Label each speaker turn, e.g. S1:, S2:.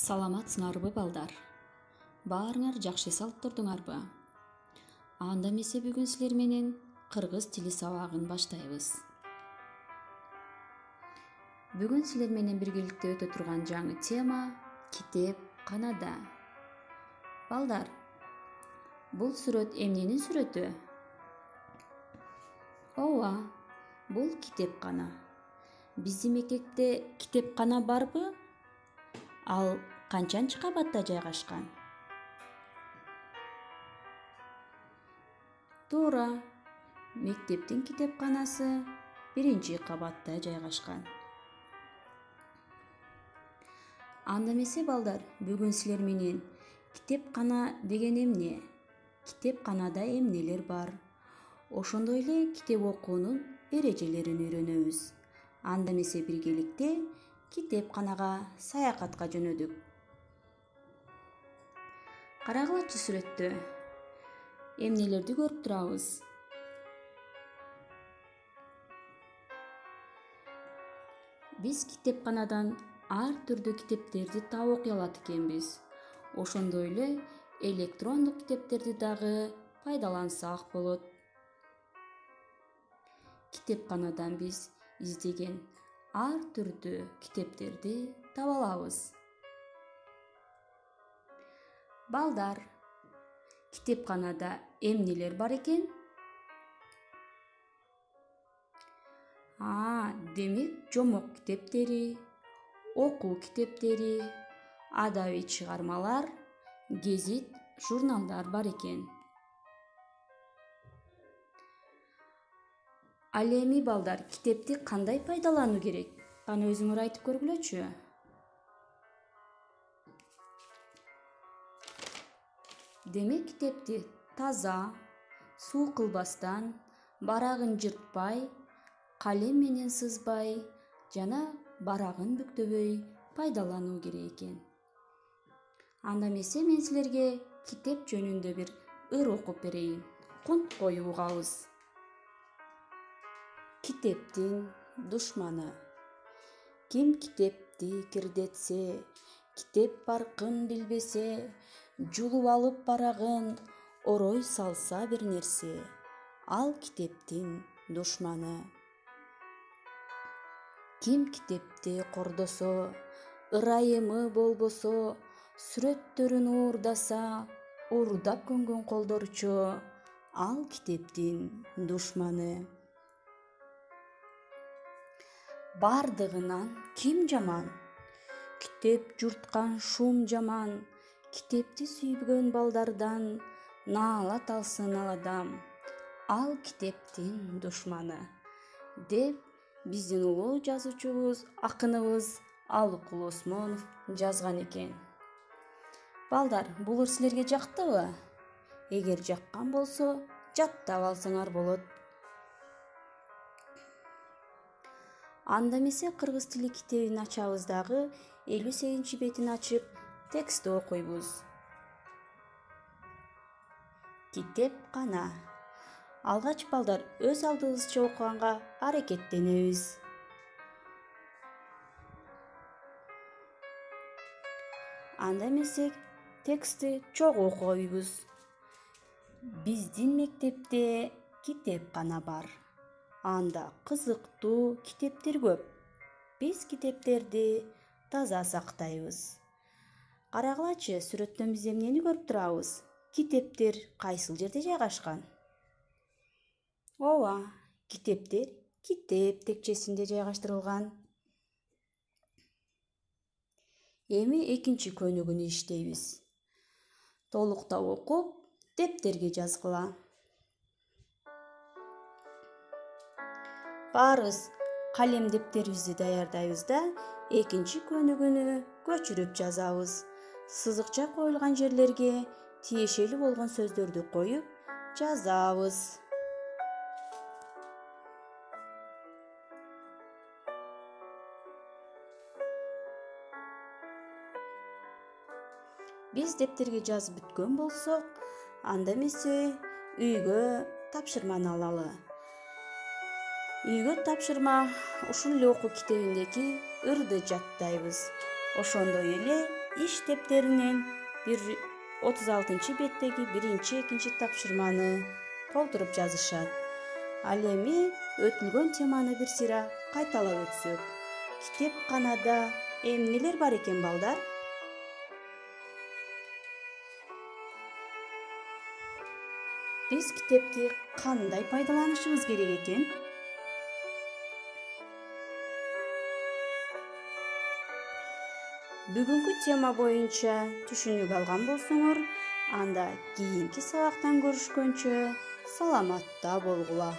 S1: Саламатсыңарбы балдар? Баарыңар жакшы эс алып турдуңарбы? Анда эмесе бүгүн силер менен кыргыз тили сабагын баштайбыз. Бүгүн силер менен биргеликте өтө турган жаңы тема китепканада. Балдар, бул сүрөт эмненин сүрөтү? Ооба, бул китепкана. Биздин мектепте китепкана барбы? Ал канчанчы кабатта жайгашкан? Туура, мектептин китепканасы биринчи кабатта жайгашкан. Анда эмесе балдар, бүгүн силер менен китепкана деген эмне? Китепканада эмнелер бар? Ошондой эле китеп окуунун эрежелерин үйрөнөбүз. Анда эмесе биргеликте китепканага саякатка жөнөдүк. Карагылачы сүрөттө. Эмнелерди көрүп турабыз? Биз китепканадан ар түрдүү китептерди таап окуй алат экенбиз. Ошондой эле электрондук китептерди дагы пайдалансак болот. Китепканадан биз издеген ар түрдүү китептерди таба алабыз. Балдар, китепканада эмнелер бар экен? Демек жомок китептери, окуу китептери, адабий чыгармалар, гезит, журналдар бар экен. Ал эми балдар, китепти кандай пайдалануу керек? Кана өзүңөр айтып көргүлөчү. Демек китепти таза, суу кылбастан, барагын жыртпай, калем менен сызбай жана барагын бүктөбөй пайдалануу керек экен. Анда эмесе мен силерге китеп жөнүндө бир ыр окуп берейин. Кунт коюп угабыз. Китептин душманы. Ким китепти кирдетсе, китеп баркын билбесе, жулуп алып барагын орой салса бир нерсе, ал китептин душманы. Ким китепти кордосо, ырайымы болбосо, сүрөттөрүн уурдаса, уурдап көнгөн колдорчу, ал китептин душманы. Бардыгынан ким жаман? Китеп журткан шум жаман. Китепти сүйбөгөн балдардан наалат алсын ал адам. Ал китептин душманы. Деп биздин улуу жазуучубуз, акыныбыз Алыкул Осмонов жазган экен. Балдар, бул ыр силерге жактыбы? Эгер жаккан болсо, жаттап алсаңар болот. Анда эмесе кыргыз тили китебин ачабыз дагы 58 бетин ачып, текстти окуйбуз. Китепкана. Алгач балдар, өз алдыбызча окуганга аракеттенебиз. Анда эмесе текстти чогуу окуйбуз. Биздин мектепте китепкана бар. Анда кызыктуу китептер көп. Биз китептерди таза сактайбыз. Карагылачы, сүрөттөн биз эмнени көрүп турабыз? Китептер кайсыл жерде жайгашкан? Ооба, китептер китеп текчесинде жайгаштырылган. Эми экинчи көнүгүүнү иштейбиз. Толуктап окуп, дептерге жазгыла. Баарыбыз калем дептерибизди даярдайбыз да, экинчи көнүгүүнү көчүрүп жазабыз. Сызыкча коюлган жерлерге тиешелүү болгон сөздөрдү коюп жазабыз. Биз дептерге жазып бүткөн болсок, анда эмесе үйгө тапшырманы алалы. Үйгө тапшырма ушул эле окуу китебиндеги ырды жаттайбыз. Ошондой эле
S2: иш тептеринен 36 беттеги 1-2 тапшырманы толтуруп жазышат. Ал эми өтүлгөн теманы бир сыйра кайталап өтсөк. Китепканада эмнелер бар экен, балдар? Биз китепти кандай пайдаланышыбыз керек экен? Бүгүнкү тема боюнча түшүнүк алган болсоңор, анда кийинки сабактан көрүшкөнчө саламатта болгула.